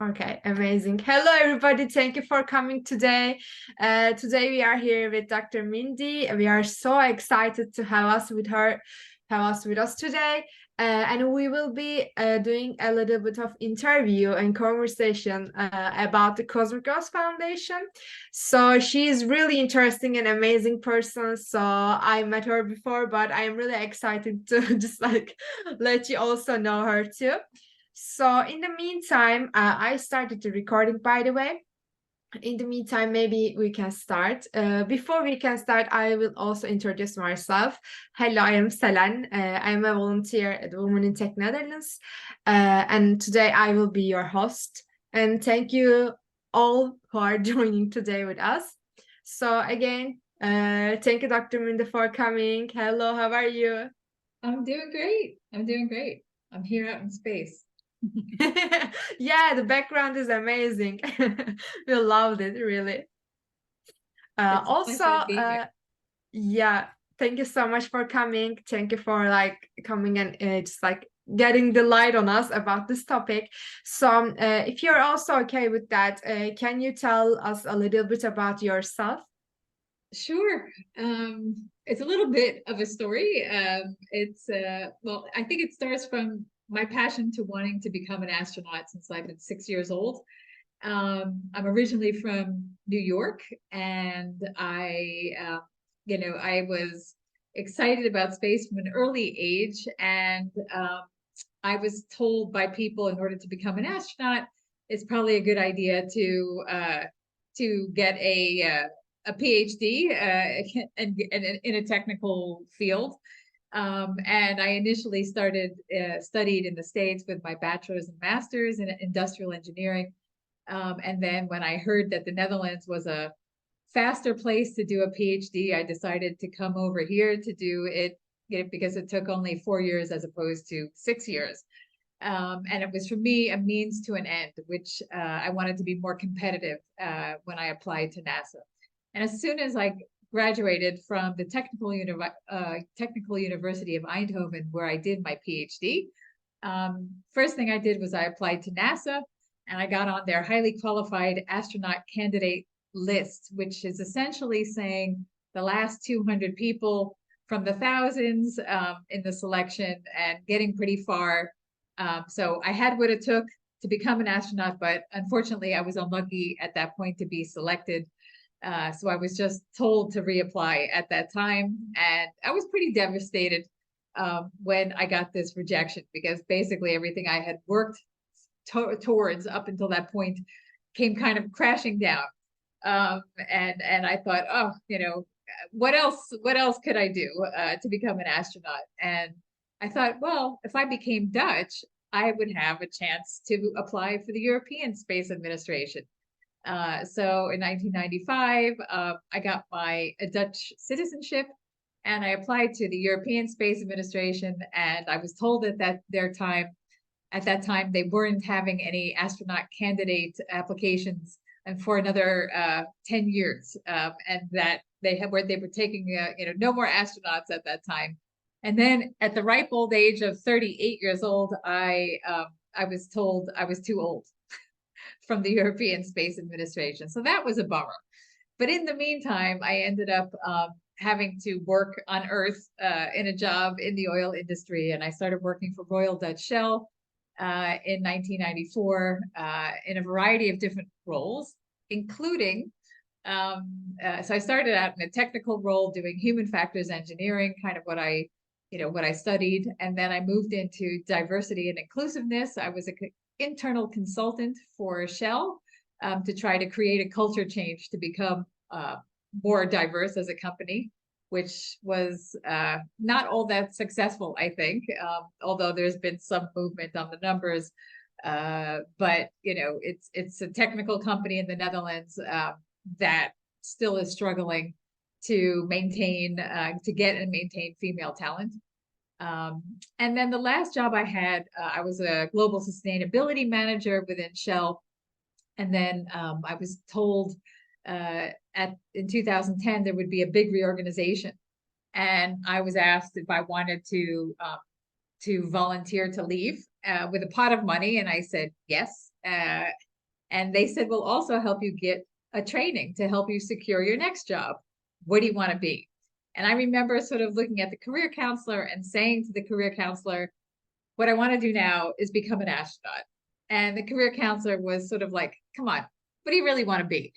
Okay, amazing. Hello, everybody. Thank you for coming today. Today we are here with Dr. Mindy. We are so excited to have us with us today. And we will be doing a little bit of interview and conversation about the Cosmic Girls Foundation. So she is really interesting and amazing person. So I met her before, but I am really excited to just like let you also know her too. So in the meantime, I started the recording, by the way. In the meantime, maybe we can start. Before we can start, I will also introduce myself. Hello, I am Selen. I'm a volunteer at Women in Tech Netherlands. And today I will be your host. And thank you all who are joining today with us. So again, thank you, Dr. Mindy, for coming. Hello, how are you? I'm doing great. I'm doing great. I'm here out in space. Yeah, the background is amazing. We loved it, really. It's a Also, pleasure to be here. yeah, thank you so much for coming. Thank you for like coming and just like getting the light on us about this topic. So, if you're also okay with that, can you tell us a little bit about yourself? Sure. It's a little bit of a story. Well, I think it starts from my passion to wanting to become an astronaut since I've been 6 years old. I'm originally from New York, and I was excited about space from an early age, and I was told by people in order to become an astronaut, it's probably a good idea to get a PhD in a technical field. And I initially studied in the States with my bachelor's and master's in industrial engineering. And then when I heard that the Netherlands was a faster place to do a PhD, I decided to come over here to do it, because it took only 4 years as opposed to 6 years. And it was for me a means to an end, which I wanted to be more competitive when I applied to NASA. And as soon as I graduated from the Technical University of Eindhoven, where I did my PhD, first thing I did was I applied to NASA, and I got on their highly qualified astronaut candidate list, which is essentially saying the last 200 people from the thousands in the selection, and getting pretty far. So I had what it took to become an astronaut, but unfortunately, I was unlucky at that point to be selected. So I was just told to reapply at that time, and I was pretty devastated when I got this rejection, because basically everything I had worked towards up until that point came kind of crashing down. And I thought, oh, what else could I do to become an astronaut? And I thought, well, if I became Dutch, I would have a chance to apply for the European Space Administration. So in 1995, I got my Dutch citizenship, and I applied to the European Space Administration. And I was told at that time, they weren't having any astronaut candidate applications and for another 10 years, and that they were taking no more astronauts at that time. And then at the ripe old age of 38 years old, I was told I was too old from the European Space Administration. So that was a bummer. But in the meantime, I ended up having to work on Earth in a job in the oil industry, and I started working for Royal Dutch Shell in 1994 in a variety of different roles, including so I started out in a technical role doing human factors engineering, kind of what I studied, and then I moved into diversity and inclusiveness. I was an internal consultant for Shell to try to create a culture change to become more diverse as a company, which was not all that successful, I think, although there's been some movement on the numbers. But it's a technical company in the Netherlands that still is struggling to get and maintain female talent. And then the last job I had, I was a global sustainability manager within Shell. And then I was told in 2010 there would be a big reorganization, and I was asked if I wanted to volunteer to leave with a pot of money, and I said yes. And they said, we'll also help you get a training to help you secure your next job. What do you want to be? And I remember sort of looking at the career counselor and saying to the career counselor, what I want to do now is become an astronaut. And the career counselor was sort of like, come on, what do you really want to be?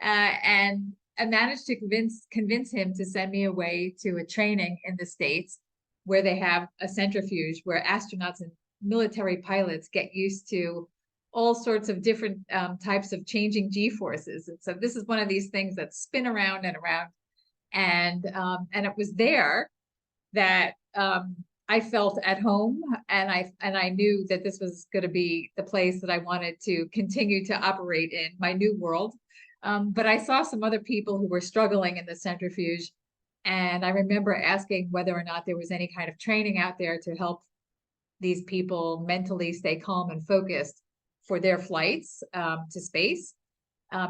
And I managed to convince him to send me away to a training in the States where they have a centrifuge where astronauts and military pilots get used to all sorts of different types of changing G-forces. And so this is one of these things that spin around and around. And it was there that I felt at home, and I knew that this was going to be the place that I wanted to continue to operate in my new world. But I saw some other people who were struggling in the centrifuge, and I remember asking whether or not there was any kind of training out there to help these people mentally stay calm and focused for their flights to space,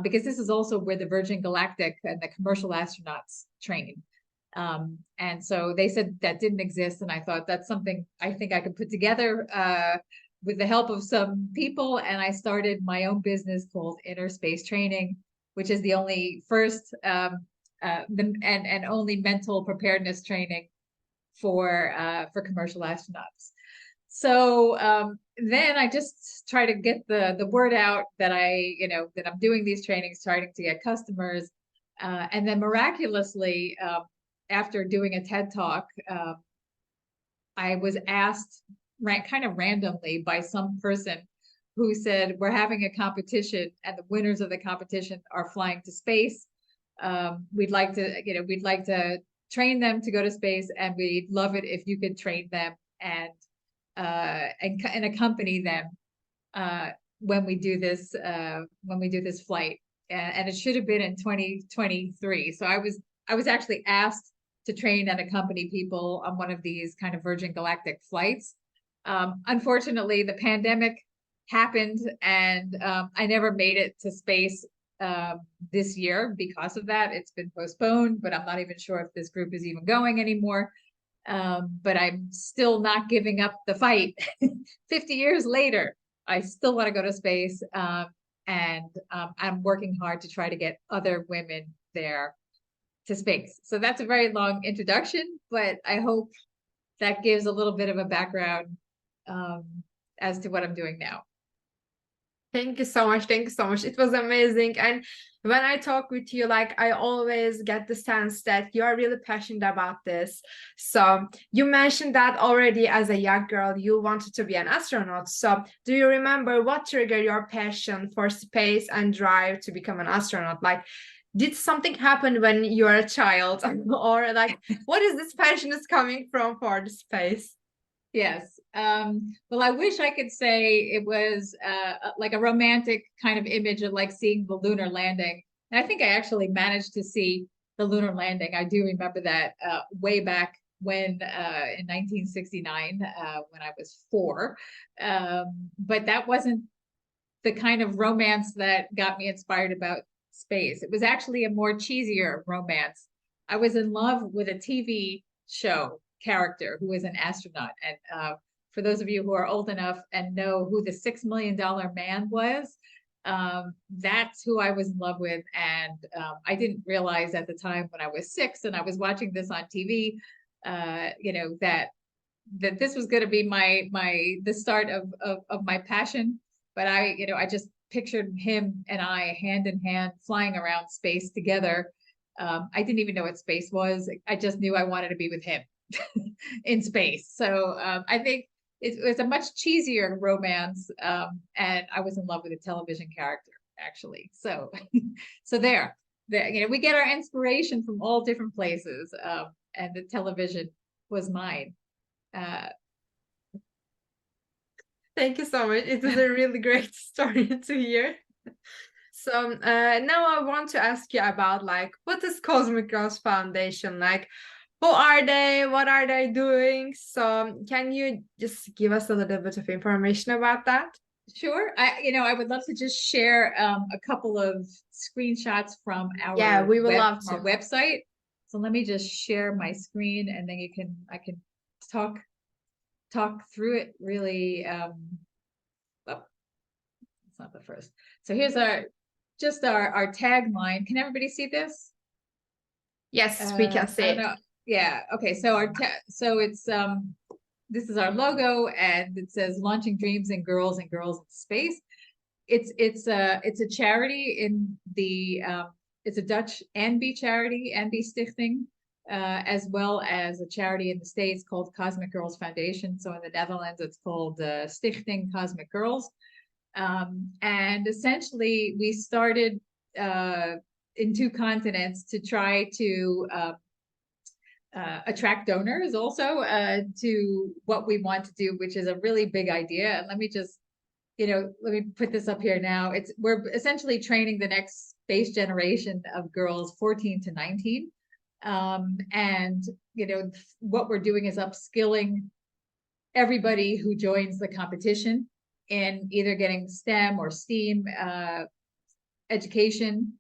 because this is also where the Virgin Galactic and the commercial astronauts train. And so they said that didn't exist. And I thought that's something I think I could put together with the help of some people. And I started my own business called Inner Space Training, which is the only and only mental preparedness training for commercial astronauts. So then I just try to get the word out that that I'm doing these trainings, trying to get customers. And then miraculously, after doing a TED Talk, I was asked kind of randomly by some person who said, we're having a competition and the winners of the competition are flying to space. We'd like to train them to go to space, and we'd love it if you could train them and accompany them when we do this flight. And it should have been in 2023. So I was actually asked to train and accompany people on one of these kind of Virgin Galactic flights. Unfortunately, the pandemic happened, and I never made it to space this year because of that. It's been postponed, but I'm not even sure if this group is even going anymore. But I'm still not giving up the fight. 50 years later, I still want to go to space. And I'm working hard to try to get other women there to space. So that's a very long introduction, but I hope that gives a little bit of a background as to what I'm doing now. Thank you so much. Thank you so much. It was amazing. And when I talk with you, like, I always get the sense that you are really passionate about this. So you mentioned that already as a young girl, you wanted to be an astronaut. So do you remember what triggered your passion for space and drive to become an astronaut? Like, did something happen when you were a child? Or like, what is this passion is coming from for the space? Yes. Well, I wish I could say it was like a romantic kind of image of like seeing the lunar landing. And I think I actually managed to see the lunar landing. I do remember that way back when in 1969 when I was 4. But that wasn't the kind of romance that got me inspired about space. It was actually a more cheesier romance. I was in love with a TV show character who was an astronaut. And for those of you who are old enough and know who the $6 million man was, that's who I was in love with. And I didn't realize at the time when I was 6 and I was watching this on TV, that this was going to be the start of my passion. But I just pictured him and I hand in hand flying around space together. I didn't even know what space was. I just knew I wanted to be with him in space. So I think it was a much cheesier romance, and I was in love with a television character actually. So so there, we get our inspiration from all different places, and the television was mine. Thank you so much. It is a really great story to hear. So now I want to ask you about, like, what is Cosmic Girls Foundation? Like, who are they? What are they doing? So can you just give us a little bit of information about that? Sure. I would love to just share a couple of screenshots from Yeah, we would love our to. website. So let me just share my screen, and then I can talk through it really. It's not the first. So here's our tagline. Can everybody see this? Yes, we can see I don't it. know. Yeah. Okay. So so it's this is our logo, and it says launching dreams and girls in space. It's a charity in the it's a Dutch NB charity, NB Stichting, as well as a charity in the States called Cosmic Girls Foundation. So in the Netherlands, it's called Stichting Cosmic Girls. And essentially, we started in 2 continents to try to attract donors also to what we want to do, which is a really big idea. And let me just, let me put this up here now. We're essentially training the next space generation of girls 14 to 19. And, what we're doing is upskilling everybody who joins the competition in either getting STEM or STEAM education,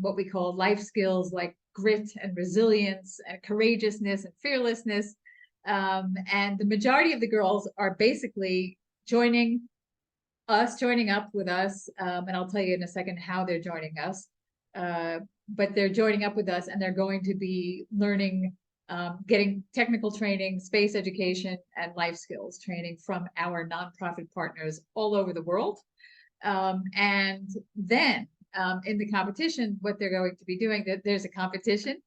what we call life skills like grit and resilience and courageousness and fearlessness. And the majority of the girls are basically joining up with us. And I'll tell you in a second how they're joining us. But they're joining up with us, and they're going to be learning, getting technical training, space education, and life skills training from our nonprofit partners all over the world. And then in the competition, what they're going to be doing, there's a competition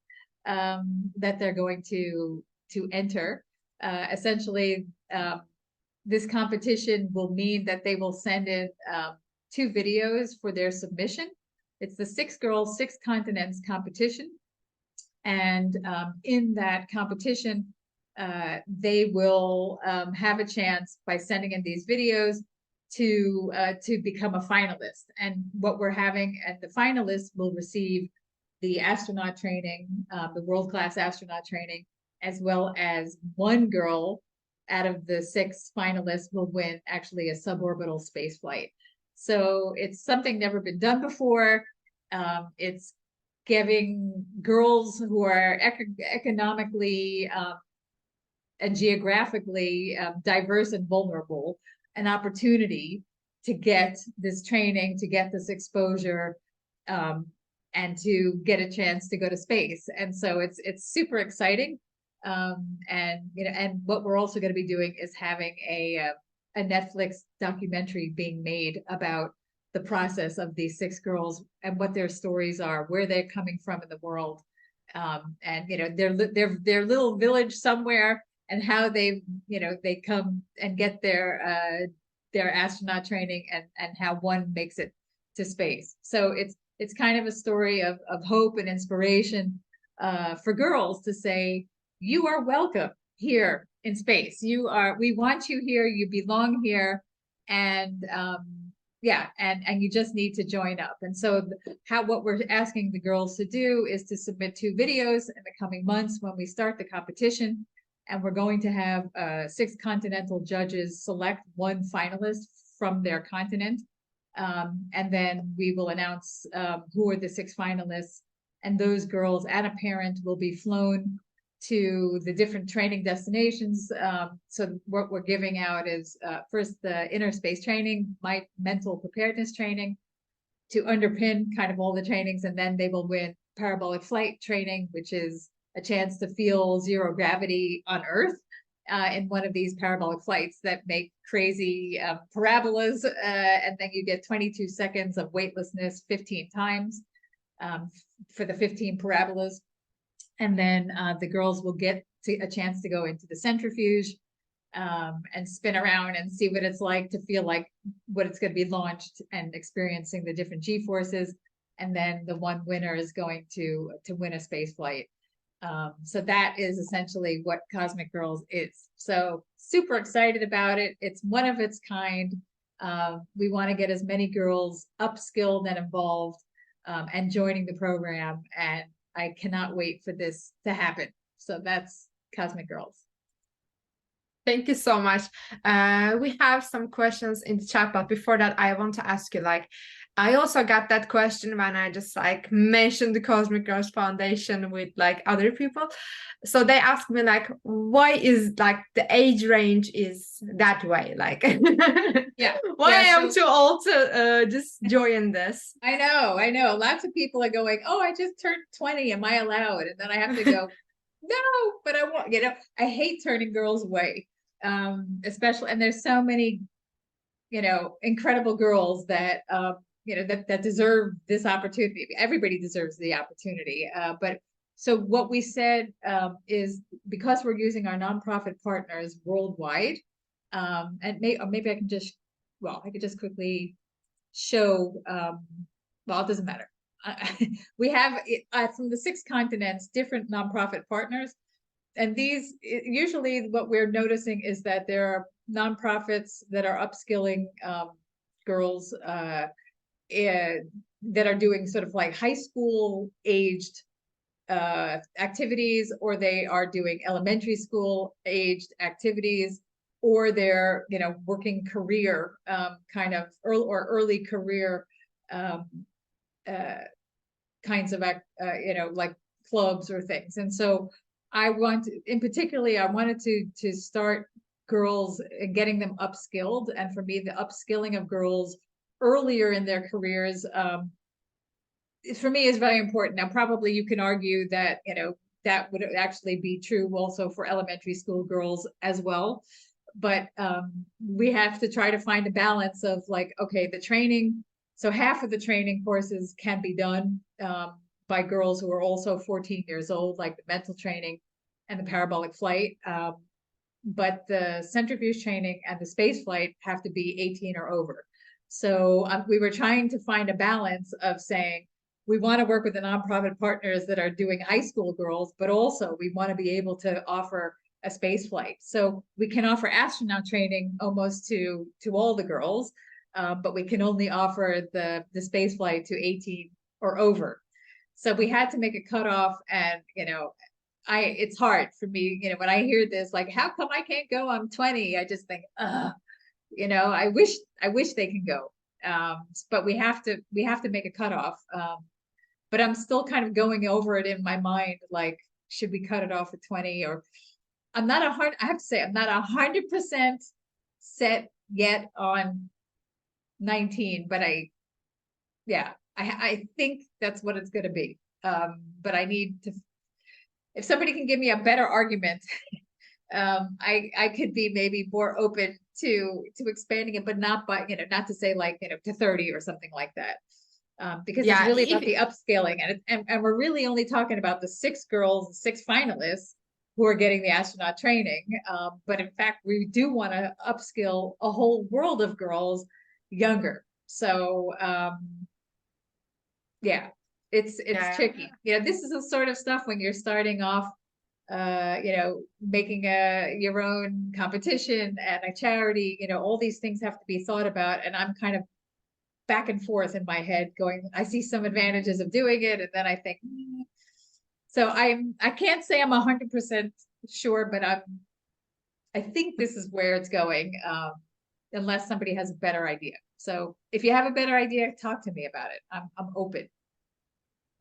that they're going to enter. Essentially, this competition will mean that they will send in 2 videos for their submission. It's the 6 Girls, 6 Continents competition. And in that competition, they will have a chance by sending in these videos to become a finalist. And what we're having, and the finalists will receive the astronaut training, the world-class astronaut training, as well as 1 girl out of the 6 finalists will win actually a suborbital space flight. So it's something never been done before. It's giving girls who are economically and geographically diverse and vulnerable an opportunity to get this training, to get this exposure, and to get a chance to go to space. And so it's super exciting. And what we're also going to be doing is having a Netflix documentary being made about the process of these 6 girls and what their stories are, where they're coming from in the world, and their little village somewhere, and how they come and get their astronaut training, and how one makes it to space. So it's kind of a story of hope and inspiration for girls to say, you are welcome here in space. We want you here. You belong here. And and you just need to join up. And so what we're asking the girls to do is to submit 2 videos in the coming months when we start the competition. And we're going to have 6 continental judges select 1 finalist from their continent. And then we will announce who are the 6 finalists. And those girls and a parent will be flown to the different training destinations. So what we're giving out is first the inner space training, mental preparedness training to underpin kind of all the trainings. And then they will win parabolic flight training, which is a chance to feel 0 gravity on Earth in one of these parabolic flights that make crazy parabolas. And then you get 22 seconds of weightlessness 15 times for the 15 parabolas. And then the girls will get a chance to go into the centrifuge and spin around and see what it's like to feel like what it's going to be launched and experiencing the different G-forces. And then the one winner is going to win a space flight. So that is essentially what Cosmic Girls is. So super excited about it. It's one of its kind. We want to get as many girls upskilled and involved and joining the program. And I cannot wait for this to happen. So that's Cosmic Girls. Thank you so much. We have some questions in the chat, but before that, I want to ask you, like, I also got that question when I just like mentioned the Cosmic Girls Foundation with like other people. So they asked me like, why is like the age range is that way? Like, Yeah, why I yeah. am So too old to just join this? I know. Lots of people are going, oh, I just turned 20. Am I allowed? And then I have to go, no, but I want, I hate turning girls away. Especially, and there's so many, incredible girls that, that deserve this opportunity. Everybody deserves the opportunity. But so what we said is because we're using our nonprofit partners worldwide, and maybe I can just, I could just quickly show, well, it doesn't matter. We have from the 6 continents, different nonprofit partners. And these, usually what we're noticing is that there are nonprofits that are upskilling girls that are doing sort of like high school aged activities, or they are doing elementary school aged activities, or they're working career kind of early career um, uh, kinds of like clubs or things. And so in particularly, I wanted to start girls and getting them upskilled. And for me, the upskilling of girls earlier in their careers, for me, is very important. Now, probably you can argue that, that would actually be true also for elementary school girls as well. But we have to try to find a balance of like, okay, the training. So half of the training courses can be done by girls who are also 14 years old, like the mental training and the parabolic flight. But the centrifuge training and the space flight have to be 18 or over. So we were trying to find a balance of saying, we want to work with the nonprofit partners that are doing high school girls, but also we want to be able to offer a space flight. So we can offer astronaut training almost to all the girls, but we can only offer the space flight to 18 or over. So we had to make a cutoff, and it's hard for me, when I hear this, like, how come I can't go? I'm 20. I just think, I wish they can go. But we have to make a cutoff. But I'm still kind of going over it in my mind, like, should we cut it off at 20? Or I have to say, I'm not 100% set yet on 19, but I think that's what it's going to be. But I need to, if somebody can give me a better argument, I could be maybe more open to expanding it, but not by, not to say like, to 30 or something like that. Because it's Yeah, really about the upscaling, and we're really only talking about the 6 girls, the 6 finalists who are getting the astronaut training. But in fact, we do want to upskill a whole world of girls younger. So yeah, it's yeah. tricky. This is the sort of stuff when you're starting off, making your own competition and a charity, all these things have to be thought about. And I'm kind of back and forth in my head going, I see some advantages of doing it. And then I think, so I can't say I'm 100% sure, but I think this is where it's going, unless somebody has a better idea. So if you have a better idea, talk to me about it. I'm open.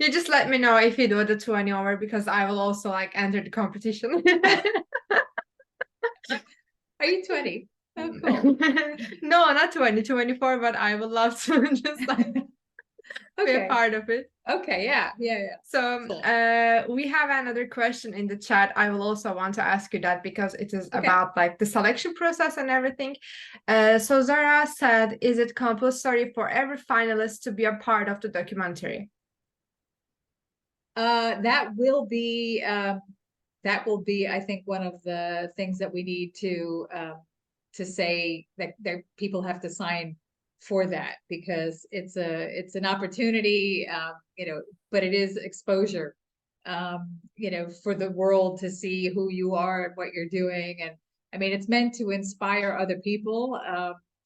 You just let me know if you do the 20 over, because I will also like enter the competition. Are you 20? Oh, cool. No, not 20, 24, but I would love to just like be a Okay. part of it. Okay. Yeah. Yeah. Yeah. So Cool. we have another question in the chat. I will also want to ask you that because it is Okay. about like the selection process and everything. So Zara said, is it compulsory for every finalist to be a part of the documentary? That will be, I think, one of the things that we need to say that people have to sign for that, because it's an opportunity, but it is exposure, for the world to see who you are and what you're doing. And I mean, it's meant to inspire other people.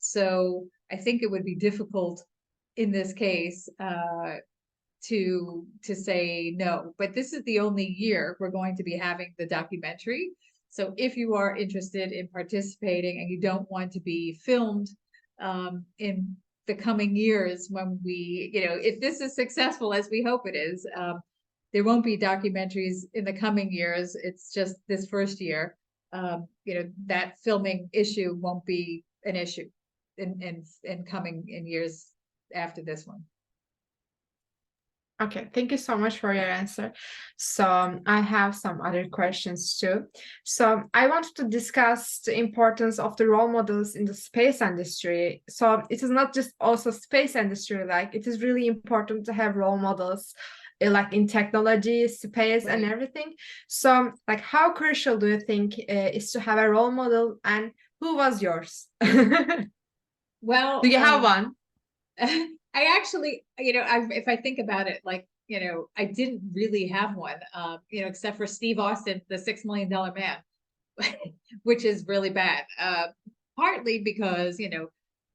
So I think it would be difficult in this case, to say no. But this is the only year we're going to be having the documentary. So if you are interested in participating and you don't want to be filmed in the coming years, when we, if this is successful as we hope it is, there won't be documentaries in the coming years. It's just this first year. That filming issue won't be an issue in coming in years after this one. Okay, thank you so much for your answer. So I have some other questions too. So I wanted to discuss the importance of the role models in the space industry. So it is not just also space industry, like it is really important to have role models like in technology, space, and Right. everything. So like how crucial do you think is to have a role model, and who was yours? Do Well, you have one? I actually, if I think about it, like, I didn't really have one, except for Steve Austin, the $6 Million Man, which is really bad. Partly because,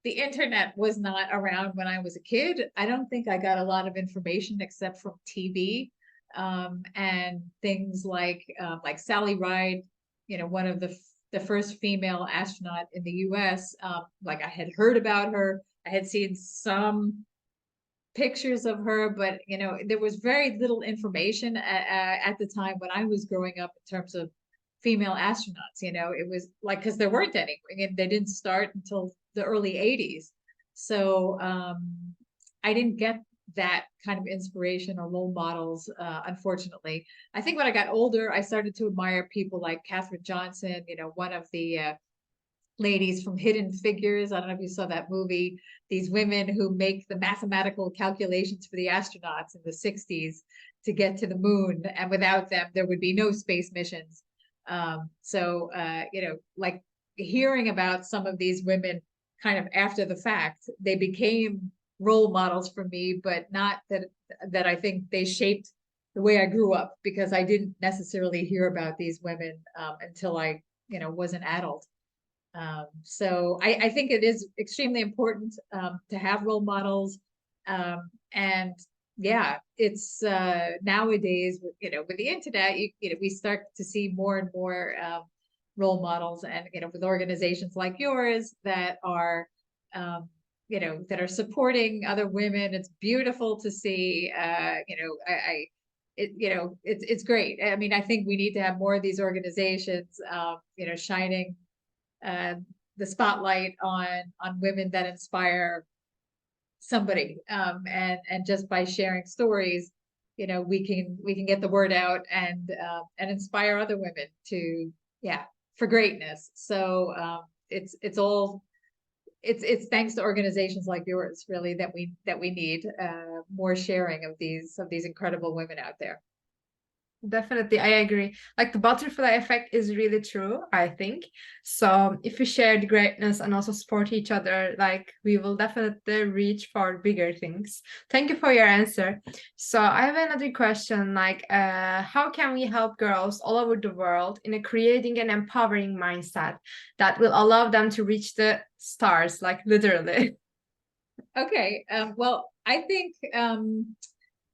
the internet was not around when I was a kid. I don't think I got a lot of information except from TV, and things like Sally Ride, one of the first female astronaut in the U.S. Like I had heard about her. I had seen some pictures of her, but there was very little information at the time when I was growing up in terms of female astronauts. It was like, because there weren't any, and they didn't start until the early 80s. So I didn't get that kind of inspiration or role models, unfortunately. I think when I got older, I started to admire people like Katherine Johnson, one of the ladies from Hidden Figures. I don't know if you saw that movie. These women who make the mathematical calculations for the astronauts in the 60s to get to the moon. And without them, there would be no space missions. Like hearing about some of these women kind of after the fact, they became role models for me, but not that I think they shaped the way I grew up, because I didn't necessarily hear about these women until I, was an adult. So I think it is extremely important to have role models. And yeah, it's nowadays, with the internet, we start to see more and more role models, and with organizations like yours that are that are supporting other women. It's beautiful to see. It's great. I mean, I think we need to have more of these organizations, shining uh, the spotlight on women that inspire somebody, and just by sharing stories, we can get the word out and inspire other women to, yeah, for greatness. So it's thanks to organizations like yours, really, that we need more sharing of these incredible women out there. Definitely, I agree. Like the butterfly effect is really true, I think. So if we share the greatness and also support each other, like we will definitely reach for bigger things. Thank you for your answer. So I have another question, like how can we help girls all over the world in creating an empowering mindset that will allow them to reach the stars, like literally? Okay. Well, I think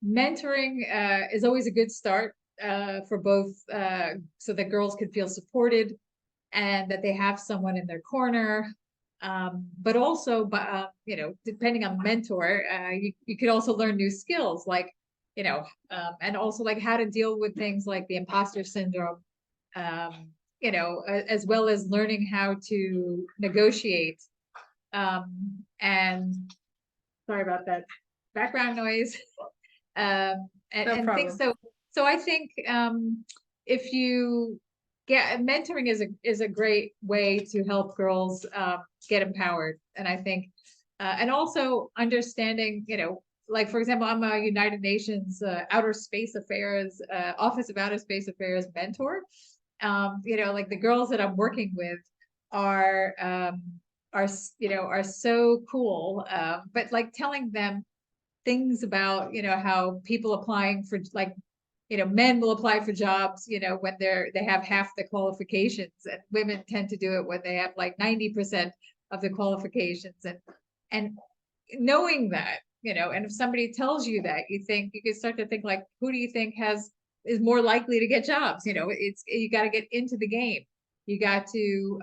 mentoring is always a good start for both, so that girls can feel supported and that they have someone in their corner. But also, depending on mentor, you could also learn new skills, like, and also like how to deal with things like the imposter syndrome, as well as learning how to negotiate. And sorry about that background noise. No And think problem. so. So I think if you get mentoring is a great way to help girls get empowered, and I think and also understanding, like for example, I'm a United Nations Outer Space Affairs Office of Outer Space Affairs mentor. Like the girls that I'm working with are are so cool, but like telling them things about, how people applying for, like, men will apply for jobs, when they have half the qualifications, and women tend to do it when they have like 90% of the qualifications, and knowing that, and if somebody tells you that, you can start to think like, who do you think is more likely to get jobs? It's, you got to get into the game. You got to,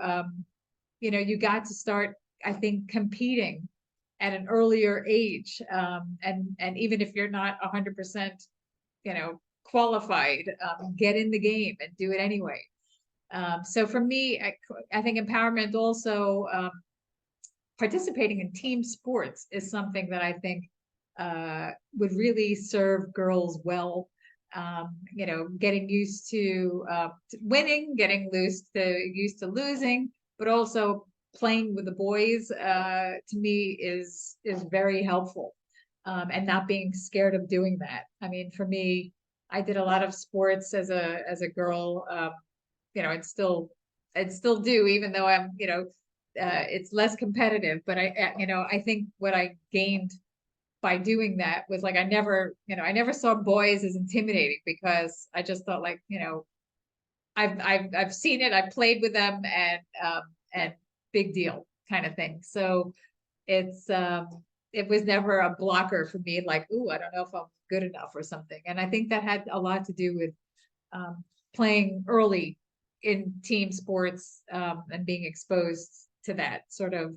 you got to start, I think, competing at an earlier age. And even if you're not 100%, qualified, get in the game and do it anyway. So for me, I think empowerment also, participating in team sports is something that I think would really serve girls well. Getting used to winning, getting used to losing, but also playing with the boys, to me is very helpful, and not being scared of doing that. I mean, for me, I did a lot of sports as a girl. I'd still do, even though I'm, it's less competitive. But I think what I gained by doing that was like, I never saw boys as intimidating, because I just thought, like, I've seen it, I've played with them, and big deal kind of thing. So it was never a blocker for me, like, ooh, I don't know if I'm good enough or something. And I think that had a lot to do with playing early in team sports, and being exposed to that sort of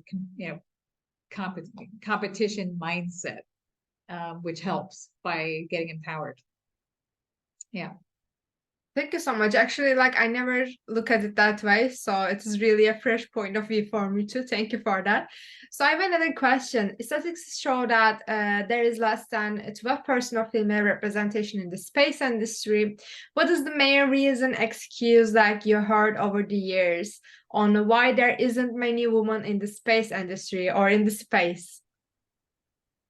competition mindset, which helps by getting empowered. Yeah. Thank you so much. Actually, like I never look at it that way, so it is really a fresh point of view for me too. Thank you for that. So I have another question. Statistics show that there is less than 12% of female representation in the space industry. What is the main reason, excuse like you heard over the years on why there isn't many women in the space industry or in the space?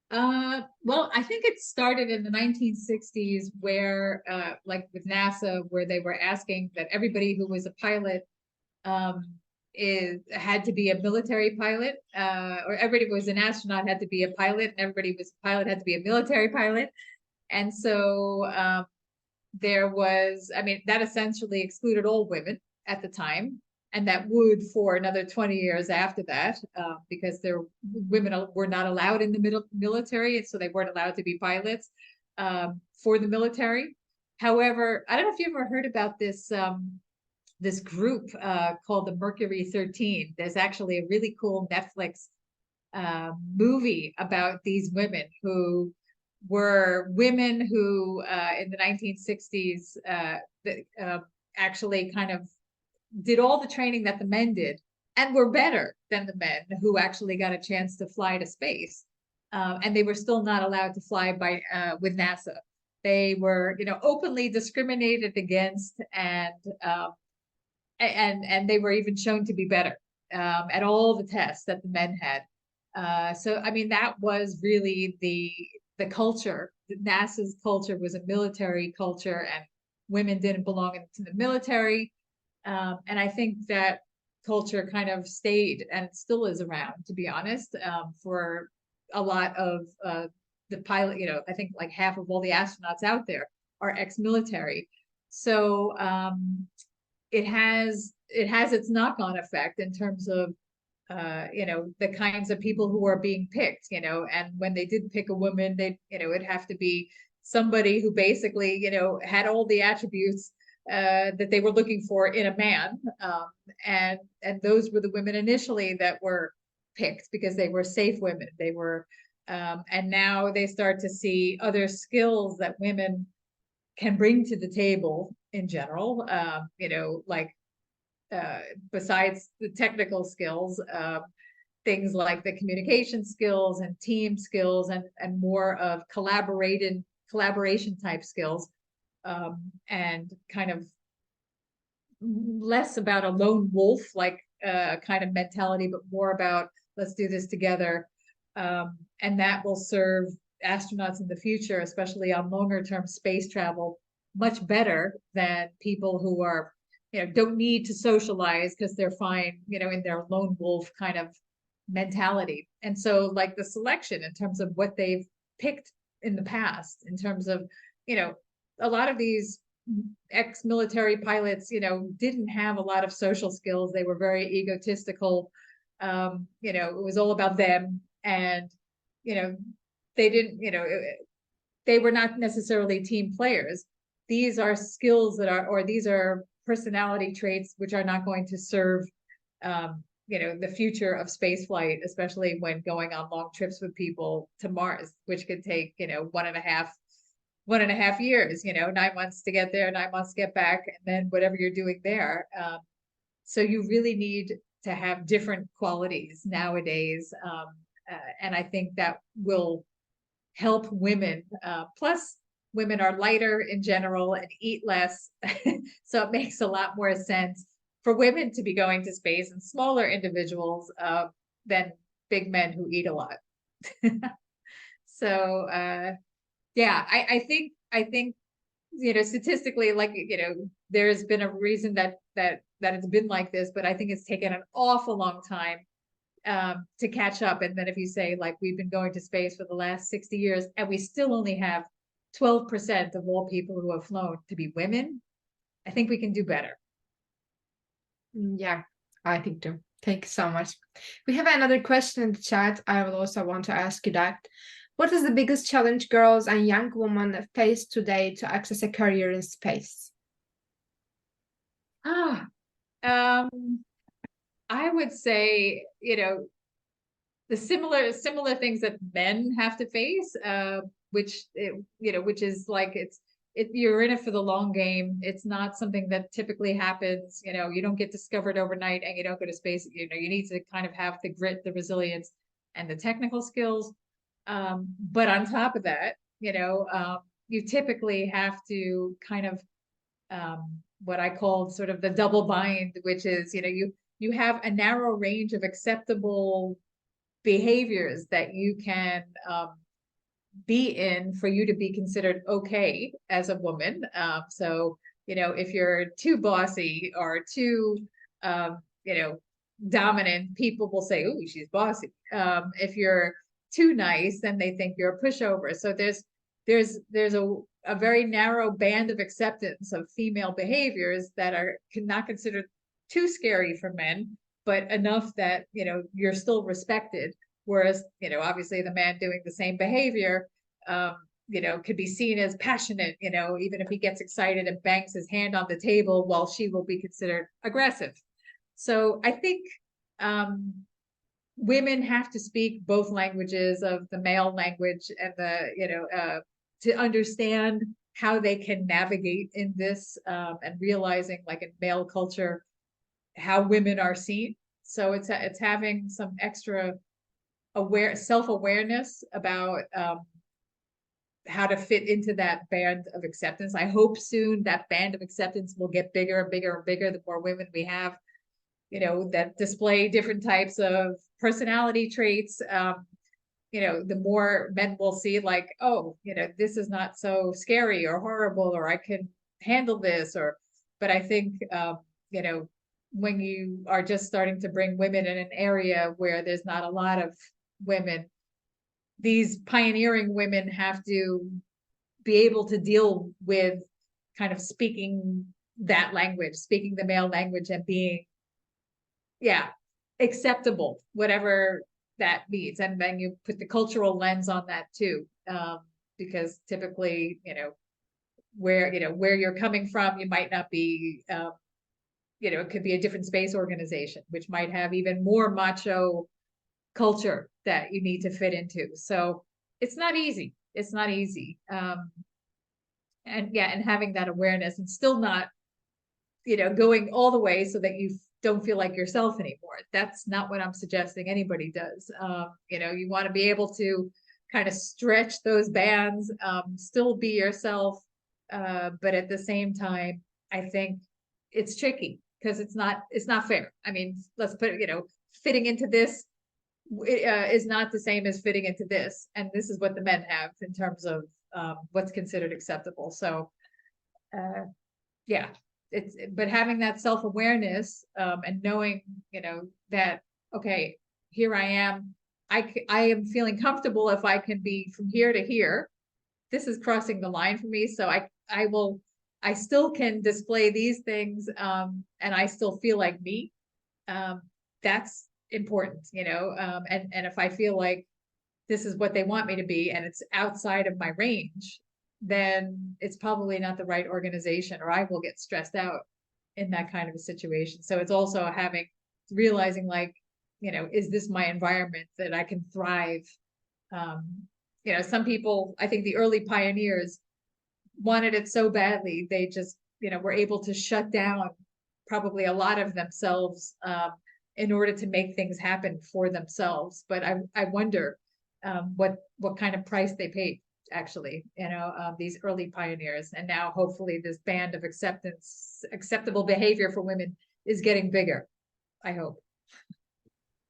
Well, I think it started in the 1960s, where, like with NASA, where they were asking that everybody who was a pilot, um, had to be a military pilot, or everybody who was an astronaut had to be a pilot, and everybody who was a pilot had to be a military pilot. And so, there was, I mean, that essentially excluded all women at the time. And that would for another 20 years after that, because women were not allowed in the military, and so they weren't allowed to be pilots, for the military. However, I don't know if you ever heard about this group, called the Mercury 13. There's actually a really cool Netflix movie about these women who were women who, in the 1960s, actually kind of did all the training that the men did, and were better than the men who actually got a chance to fly to space. And they were still not allowed to fly with NASA. They were, openly discriminated against, and they were even shown to be better, at all the tests that the men had. So I mean, that was really the culture. NASA's culture was a military culture, and women didn't belong to the military. And I think that culture kind of stayed, and it still is around, to be honest, for a lot of the pilot. I think like half of all the astronauts out there are ex-military. So it has its knock-on effect in terms of the kinds of people who are being picked. And when they did pick a woman, it'd have to be somebody who basically had all the attributes that they were looking for in a man, and those were the women initially that were picked because they were safe women. They were, and now they start to see other skills that women can bring to the table in general. Like, besides the technical skills, things like the communication skills and team skills, and more of collaboration type skills, and kind of less about a lone wolf like kind of mentality, but more about let's do this together. And that will serve astronauts in the future, especially on longer term space travel, much better than people who are, don't need to socialize because they're fine, in their lone wolf kind of mentality. And so like the selection in terms of what they've picked in the past, in terms of, a lot of these ex-military pilots, didn't have a lot of social skills. They were very egotistical. It was all about them. And, they didn't, they were not necessarily team players. These are skills that are, or these are personality traits which are not going to serve the future of space flight, especially when going on long trips with people to Mars, which could take 1.5 years, 9 months to get there, 9 months to get back, and then whatever you're doing there. So you really need to have different qualities nowadays. And I think that will help women. Plus, women are lighter in general and eat less. So it makes a lot more sense for women to be going to space and smaller individuals than big men who eat a lot. So yeah, I think statistically, like, there's been a reason that it's been like this, but I think it's taken an awful long time to catch up. And then if you say, like, we've been going to space for the last 60 years and we still only have 12% of all people who have flown to be women, I think we can do better. Yeah, I think too. Thank you so much. We have another question in the chat. I will also want to ask you that. What is the biggest challenge girls and young women face today to access a career in space? I would say, the similar things that men have to face, which is like, you're in it for the long game. It's not something that typically happens. You don't get discovered overnight and you don't go to space. You need to kind of have the grit, the resilience, and the technical skills. But on top of that, you typically have to kind of what I call sort of the double bind, which is, you have a narrow range of acceptable behaviors that you can be in for you to be considered okay as a woman. So, if you're too bossy or too, dominant, people will say, "Oh, she's bossy." If you're too nice, then they think you're a pushover. So there's a very narrow band of acceptance of female behaviors that are not considered too scary for men, but enough that you're still respected. Whereas, obviously the man doing the same behavior, could be seen as passionate, even if he gets excited and bangs his hand on the table, while she will be considered aggressive. So I think women have to speak both languages of the male language and to understand how they can navigate in this, and realizing, like, in male culture, how women are seen. So it's having some extra self-awareness about how to fit into that band of acceptance. I hope soon that band of acceptance will get bigger and bigger and bigger the more women we have, that display different types of personality traits. The more men will see, like, oh, this is not so scary or horrible, or I can handle this. But I think, when you are just starting to bring women in an area where there's not a lot of women, these pioneering women have to be able to deal with kind of speaking that language, speaking the male language, and being, acceptable, whatever that means. And then you put the cultural lens on that too, because typically, where you're coming from, you might not be, it could be a different space organization, which might have even more macho culture that you need to fit into. So it's not easy. It's not easy. And having that awareness, and still not, going all the way so that you don't feel like yourself anymore. That's not what I'm suggesting anybody does. You want to be able to kind of stretch those bands, still be yourself. But at the same time, I think it's tricky because it's not fair. I mean, let's put it, fitting into this is not the same as fitting into this. And this is what the men have in terms of what's considered acceptable. So, but having that self-awareness, and knowing, that, okay, here I am. I am feeling comfortable if I can be from here to here. This is crossing the line for me. So I still can display these things, and I still feel like me. That's important, and if I feel like this is what they want me to be and it's outside of my range, then it's probably not the right organization, or I will get stressed out in that kind of a situation. So it's also realizing like, is this my environment that I can thrive? Some people, I think the early pioneers wanted it so badly, they just, were able to shut down probably a lot of themselves in order to make things happen for themselves. But I wonder what kind of price they paid, actually, these early pioneers. And now hopefully this band of acceptable behavior for women is getting bigger, I hope.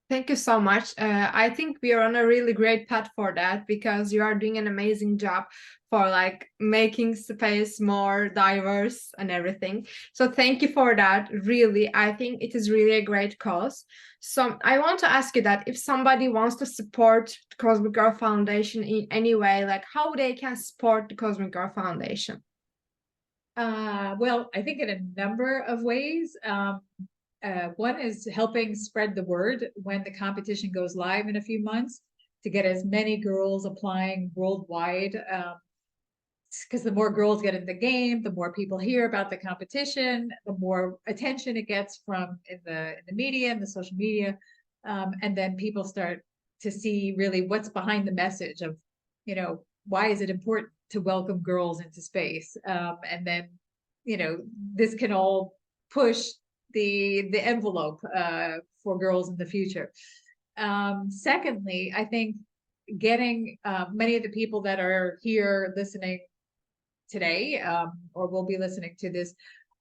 Thank you so much. I think we are on a really great path for that, because you are doing an amazing job for like making space more diverse and everything. So thank you for that. Really, I think it is really a great cause. So I want to ask you that if somebody wants to support the Cosmic Girl Foundation in any way, like how they can support the Cosmic Girl Foundation. Well, I think in a number of ways. One is helping spread the word when the competition goes live in a few months, to get as many girls applying worldwide. Because the more girls get in the game, the more people hear about the competition, the more attention it gets from in the media and the social media, and then people start to see really what's behind the message of, why is it important to welcome girls into space, and then this can all push the envelope for girls in the future. Secondly, I think getting many of the people that are here listening today, or will be listening to this,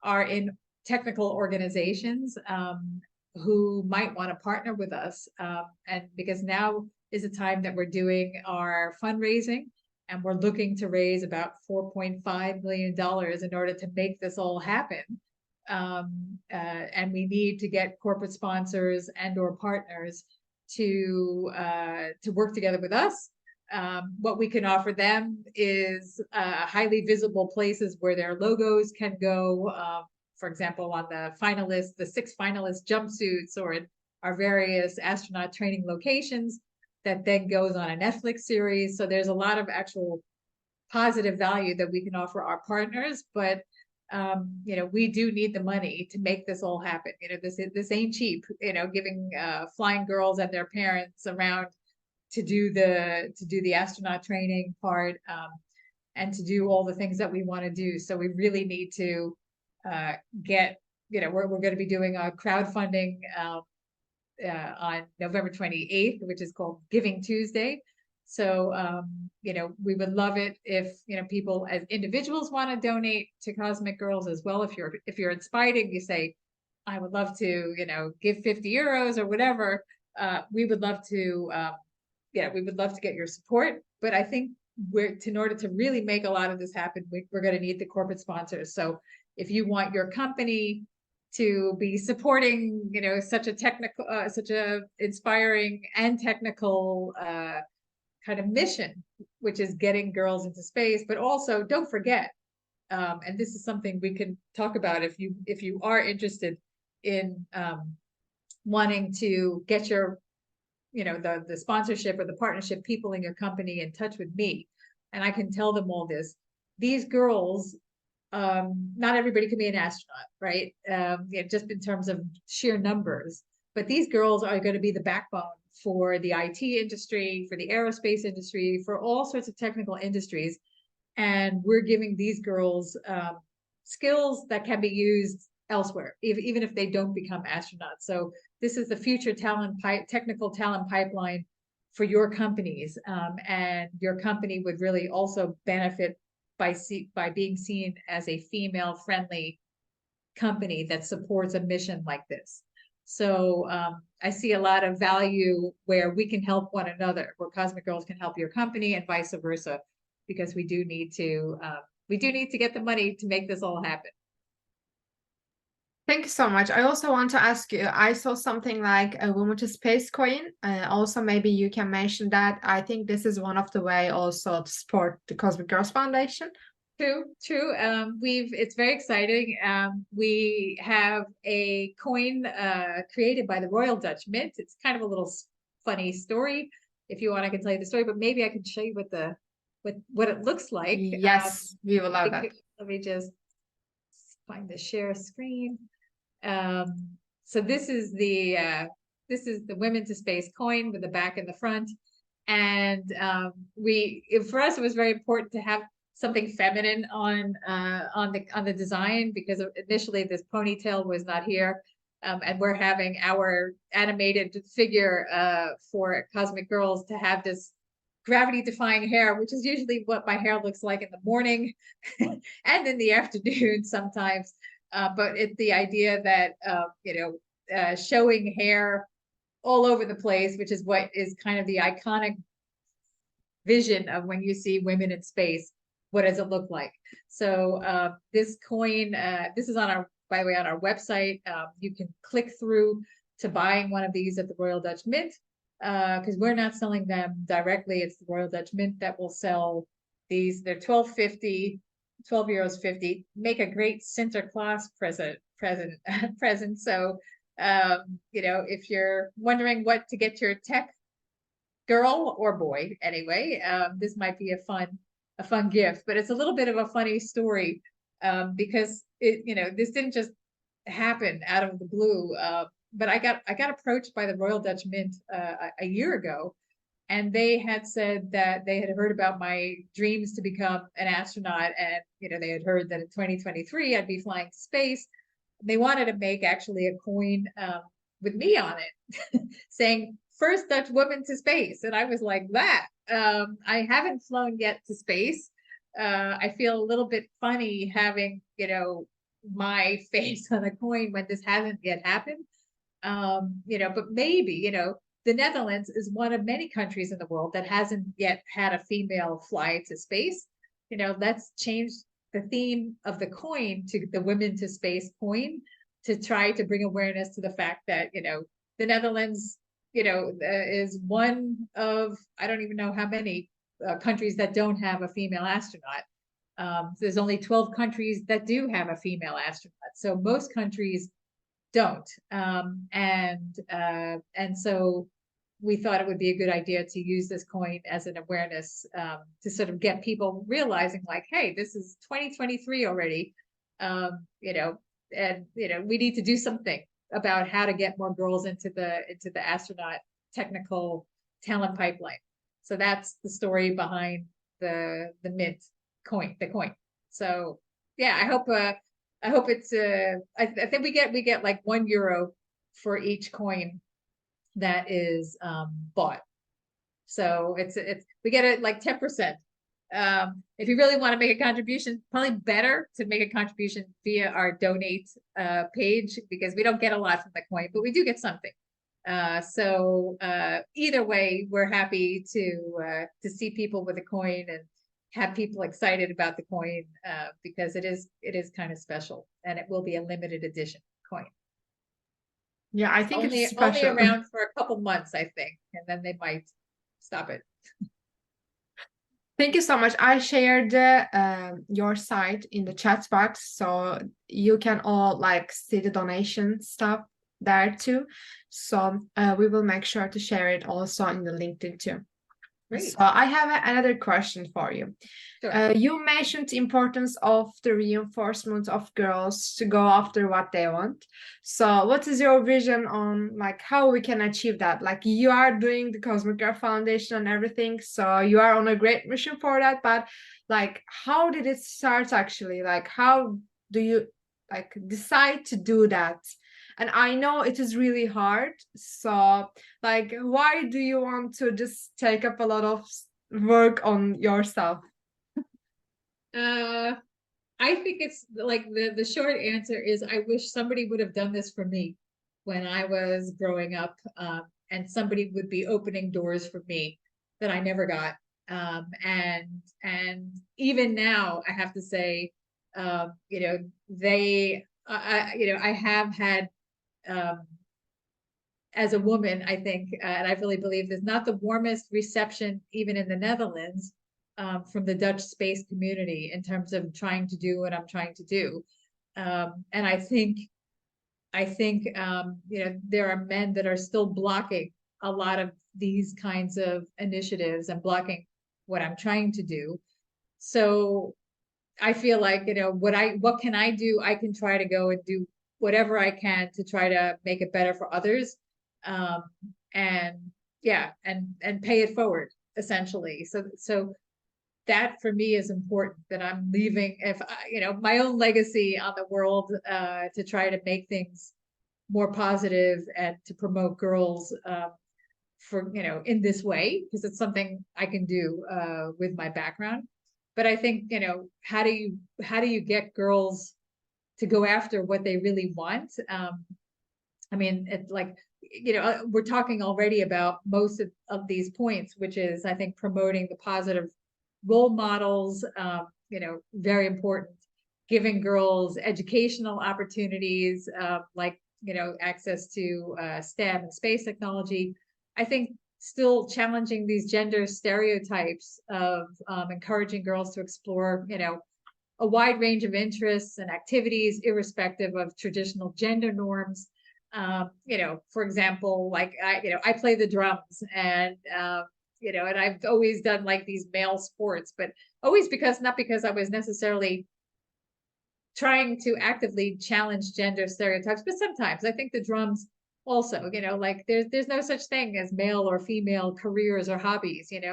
are in technical organizations who might want to partner with us. And because now is the time that we're doing our fundraising, and we're looking to raise about $4.5 million in order to make this all happen. And we need to get corporate sponsors and/or partners to work together with us. What we can offer them is highly visible places where their logos can go. For example, on the 6 finalist jumpsuits, or in our various astronaut training locations, that then goes on a Netflix series. So there's a lot of actual positive value that we can offer our partners, but we do need the money to make this all happen. This ain't cheap, giving flying girls and their parents around to do the astronaut training part, and to do all the things that we want to do. So we really need to get, we're going to be doing a crowdfunding on November 28th, which is called Giving Tuesday. So, we would love it if, people as individuals want to donate to Cosmic Girls as well. If you're inspired and you say, I would love to, give 50 euros or whatever, we would love to, we would love to get your support. But I think in order to really make a lot of this happen, we're going to need the corporate sponsors. So if you want your company to be supporting, such a inspiring and technical kind of mission, which is getting girls into space, but also don't forget, and this is something we can talk about if you are interested in wanting to get your, the sponsorship or the partnership people in your company in touch with me, and I can tell them all this. These girls, not everybody can be an astronaut, right? Just in terms of sheer numbers, but these girls are going to be the backbone for the IT industry, for the aerospace industry, for all sorts of technical industries. And we're giving these girls skills that can be used elsewhere, even if they don't become astronauts. So this is the future technical talent pipeline for your companies. And your company would really also benefit by being seen as a female-friendly company that supports a mission like this. So I see a lot of value where we can help one another, where Cosmic Girls can help your company and vice versa, because we do need to get the money to make this all happen. Thank you so much. I also want to ask you, I saw something like a Women to Space coin. Also, maybe you can mention that. I think this is one of the way also to support the Cosmic Girls Foundation. True. It's very exciting. We have a coin created by the Royal Dutch Mint. It's kind of a little funny story. If you want, I can tell you the story, but maybe I can show you what it looks like. Yes, we will love that. Let me just find the share screen. So this is the Women to Space coin with the back and the front. And for us, it was very important to have something feminine on the design, because initially this ponytail was not here. And we're having our animated figure for Cosmic Girls to have this gravity defying hair, which is usually what my hair looks like in the morning and in the afternoon sometimes. But it's the idea that showing hair all over the place, which is what is kind of the iconic vision of when you see women in space. What does it look like? So this coin, this is by the way, on our website. You can click through to buying one of these at the Royal Dutch Mint, because we're not selling them directly. It's the Royal Dutch Mint that will sell these. They're €12.50, €12.50. Make a great Sinterklaas present. So if you're wondering what to get your tech girl or boy, anyway, this might be a fun gift. But it's a little bit of a funny story, because this didn't just happen out of the blue. But I got approached by the Royal Dutch Mint a year ago, and they had said that they had heard about my dreams to become an astronaut, and they had heard that in 2023 I'd be flying to space. They wanted to make actually a coin with me on it, saying first Dutch woman to space. And I was like, that. I haven't flown yet to space. I feel a little bit funny having, my face on a coin when this hasn't yet happened. But maybe, the Netherlands is one of many countries in the world that hasn't yet had a female fly to space. Let's change the theme of the coin to the Women to Space coin, to try to bring awareness to the fact that, the Netherlands, is one of, I don't even know how many countries that don't have a female astronaut. There's only 12 countries that do have a female astronaut. So most countries don't. And so we thought it would be a good idea to use this coin as an awareness, to sort of get people realizing like, hey, this is 2023 already. And we need to do something about how to get more girls into the astronaut technical talent pipeline. So that's the story behind the mint coin, the coin. So yeah, I hope it's I think we get like €1 for each coin that is bought. So it's we get it like 10%. If you really want to make a contribution, probably better to make a contribution via our donate page, because we don't get a lot from the coin, but we do get something. So either way, we're happy to see people with a coin and have people excited about the coin, because it is kind of special, and it will be a limited edition coin. Yeah, I think Only it's special. around for a couple months, I think, and then they might stop it. Thank you so much. I shared your site in the chat box, so you can all like see the donation stuff there too. So we will make sure to share it also in the LinkedIn too. Great. So I have another question for you. Sure. You mentioned the importance of the reinforcement of girls to go after what they want. So what is your vision on like how we can achieve that? Like you are doing the Cosmic Girl Foundation and everything, so you are on a great mission for that. But like, how did it start actually? Like, how do you like decide to do that? And I know it is really hard. So like, why do you want to just take up a lot of work on yourself? I think it's like the short answer is I wish somebody would have done this for me when I was growing up, and somebody would be opening doors for me that I never got. And even now, I have to say, I have had, as a woman, I think, and I really believe there's not the warmest reception, even in the Netherlands, from the Dutch space community in terms of trying to do what I'm trying to do. And I think, there are men that are still blocking a lot of these kinds of initiatives and blocking what I'm trying to do. So I feel like, what can I do? I can try to go and do whatever I can to try to make it better for others. Um, and yeah, and pay it forward essentially. So that for me is important, that I'm leaving, if I, my own legacy on the world, to try to make things more positive and to promote girls, for, in this way, because it's something I can do, with my background. But I think, how do you get girls to go after what they really want? I mean, it's like, we're talking already about most of these points, which is, I think, promoting the positive role models, very important. Giving girls educational opportunities, like, access to STEM and space technology. I think still challenging these gender stereotypes of, encouraging girls to explore, a wide range of interests and activities, irrespective of traditional gender norms. For example, like I play the drums, and and I've always done like these male sports, but always not because I was necessarily trying to actively challenge gender stereotypes, but sometimes I think the drums also, like there's no such thing as male or female careers or hobbies, and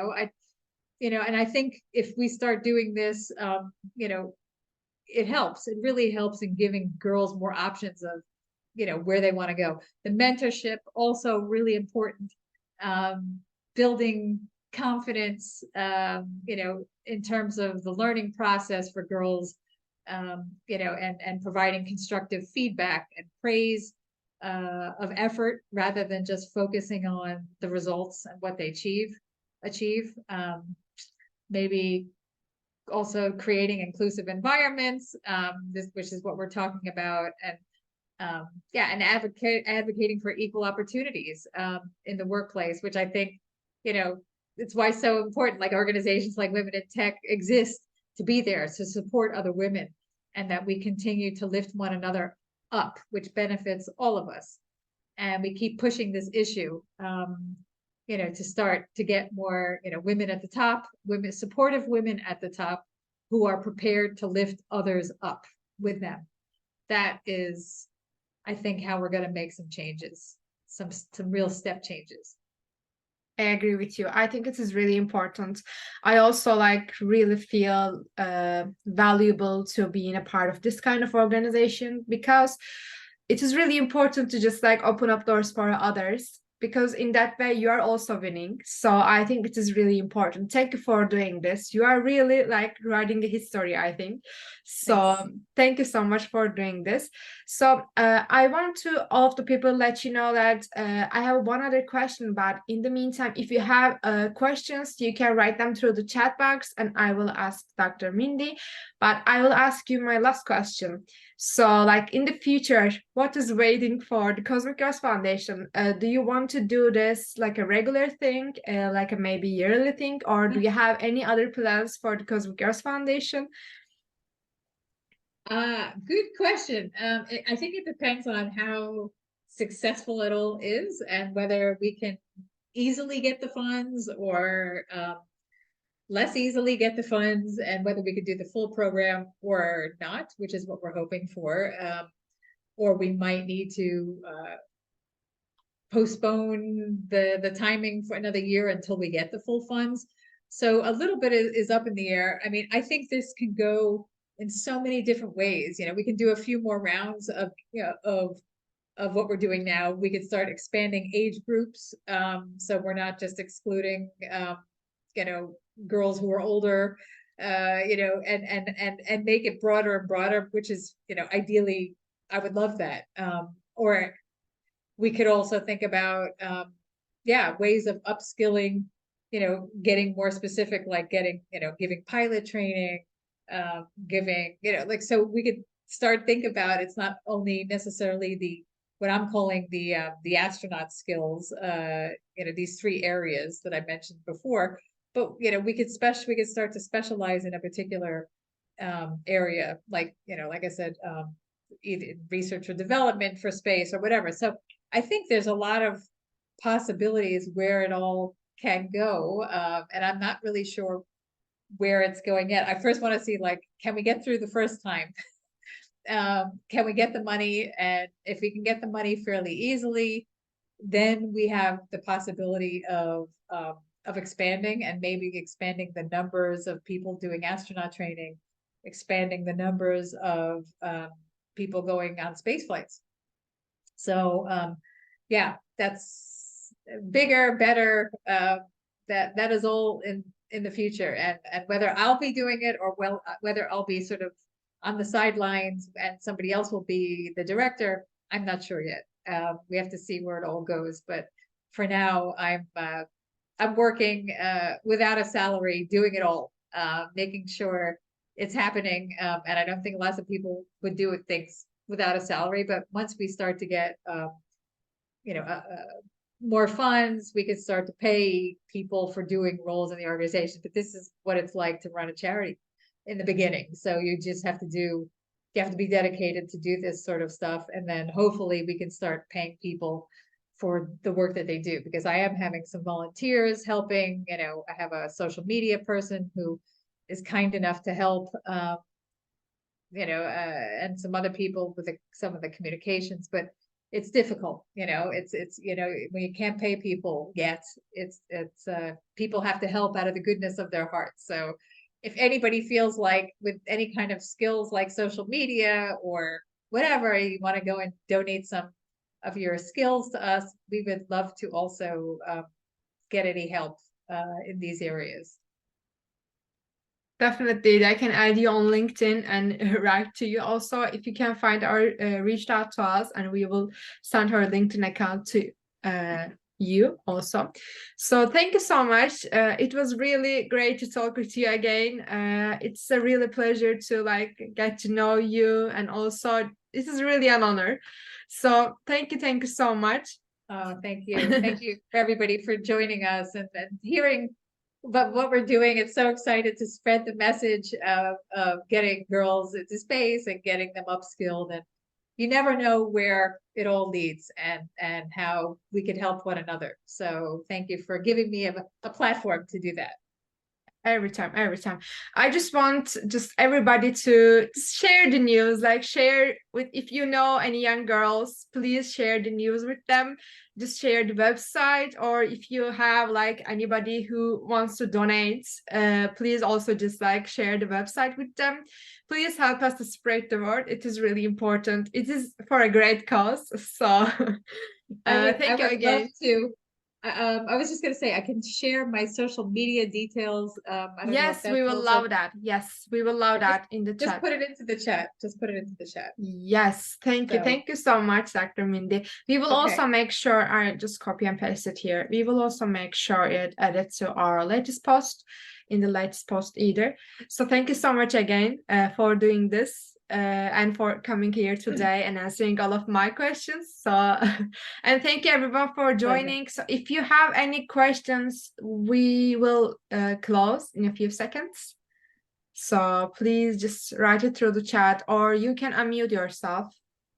I think if we start doing this, it helps. It really helps in giving girls more options of, where they want to go. The mentorship also really important. Um, Building confidence, in terms of the learning process for girls, and providing constructive feedback and praise, of effort, rather than just focusing on the results and what they achieve. Maybe also creating inclusive environments, which is what we're talking about, and yeah, and advocating for equal opportunities, in the workplace, which I think, it's why it's so important. Like organizations like Women in Tech exist to be there to support other women, and that we continue to lift one another up, which benefits all of us. And we keep pushing this issue, to start to get more, women at the top, supportive women at the top, who are prepared to lift others up with them. That is, I think, how we're going to make some changes, some real step changes. I agree with you. I think it is really important. I also like really feel valuable to being a part of this kind of organization, because it is really important to just like open up doors for others, because in that way you are also winning. So I think it is really important. Thank you for doing this. You are really like writing a history, I think. So Thanks. thank you so much for doing this. So I want to all of the people let you know that I have one other question, but in the meantime, if you have questions, you can write them through the chat box and I will ask Dr. Mindy. But I will ask you my last question. So, like in the future, what is waiting for the Cosmic Girls Foundation? Do you want to do this like a regular thing, like a maybe yearly thing, or do you have any other plans for the Cosmic Girls Foundation? Good question. I think it depends on how successful it all is, and whether we can easily get the funds, or less easily get the funds, and whether we could do the full program or not, which is what we're hoping for. Or we might need to postpone the timing for another year until we get the full funds. So a little bit is up in the air. I mean, I think this can go in so many different ways. We can do a few more rounds of, of what we're doing now. We could start expanding age groups. So we're not just excluding, girls who are older, and make it broader and broader, which is, ideally, I would love that. Or we could also think about, ways of upskilling, getting more specific, like giving pilot training, giving, so we could start think about, it's not only necessarily what I'm calling the astronaut skills, these three areas that I mentioned before, but, we could start to specialize in a particular area, like, like I said, either research or development for space or whatever. So I think there's a lot of possibilities where it all can go. And I'm not really sure where it's going yet. I first want to see, like, can we get through the first time? can we get the money? And if we can get the money fairly easily, then we have the possibility of expanding, and maybe expanding the numbers of people doing astronaut training, expanding the numbers of people going on space flights. So yeah, that's bigger, better. That is all in the future, and whether I'll be doing it, or whether I'll be sort of on the sidelines and somebody else will be the director, I'm not sure yet. We have to see where it all goes. But for now, I'm working without a salary, doing it all, making sure it's happening. And I don't think lots of people would do things without a salary. But once we start to get, you know, more funds, we can start to pay people for doing roles in the organization. But this is what it's like to run a charity in the beginning. So you just have to be dedicated to do this sort of stuff. And then hopefully we can start paying people for the work that they do, because I am having some volunteers helping. I have a social media person who is kind enough to help, and some other people with some of the communications, but it's difficult. It's when you can't pay people yet, it's people have to help out of the goodness of their hearts. So if anybody feels like with any kind of skills like social media or whatever, you want to go and donate some of your skills to us, we would love to also get any help in these areas. Definitely, they can add you on LinkedIn and write to you. Also, if you can find our reached out to us, and we will send her LinkedIn account to you also. So thank you so much. It was really great to talk with you again. It's a really pleasure to get to know you, and also this is really an honor. So thank you so much. Thank you. Thank you everybody for joining us and hearing about what we're doing. It's so excited to spread the message of getting girls into space and getting them upskilled. And you never know where it all leads, and how we can help one another. So thank you for giving me a platform to do that. Every time. I just want everybody to share the news, share with, if you know any young girls, please share the news with them. Just share the website, or if you have anybody who wants to donate, please also just share the website with them. Please help us to spread the word. It is really important. It is for a great cause. So thank you again. Love to. I was just going to say, I can share my social media details. Yes, we will love that. Yes, we will love that in the chat. Just put it into the chat. Yes, thank you. Thank you so much, Dr. Mindy. We will also make sure, I just copy and paste it here. We will also make sure it added to our latest post, in the latest post either. So thank you so much again for doing this. And for coming here today and answering all of my questions. So, and thank you everyone for joining. So if you have any questions, we will close in a few seconds. So please just write it through the chat, or you can unmute yourself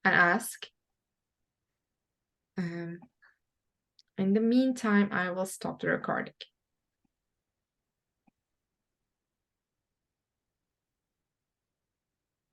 and ask. In the meantime, I will stop the recording.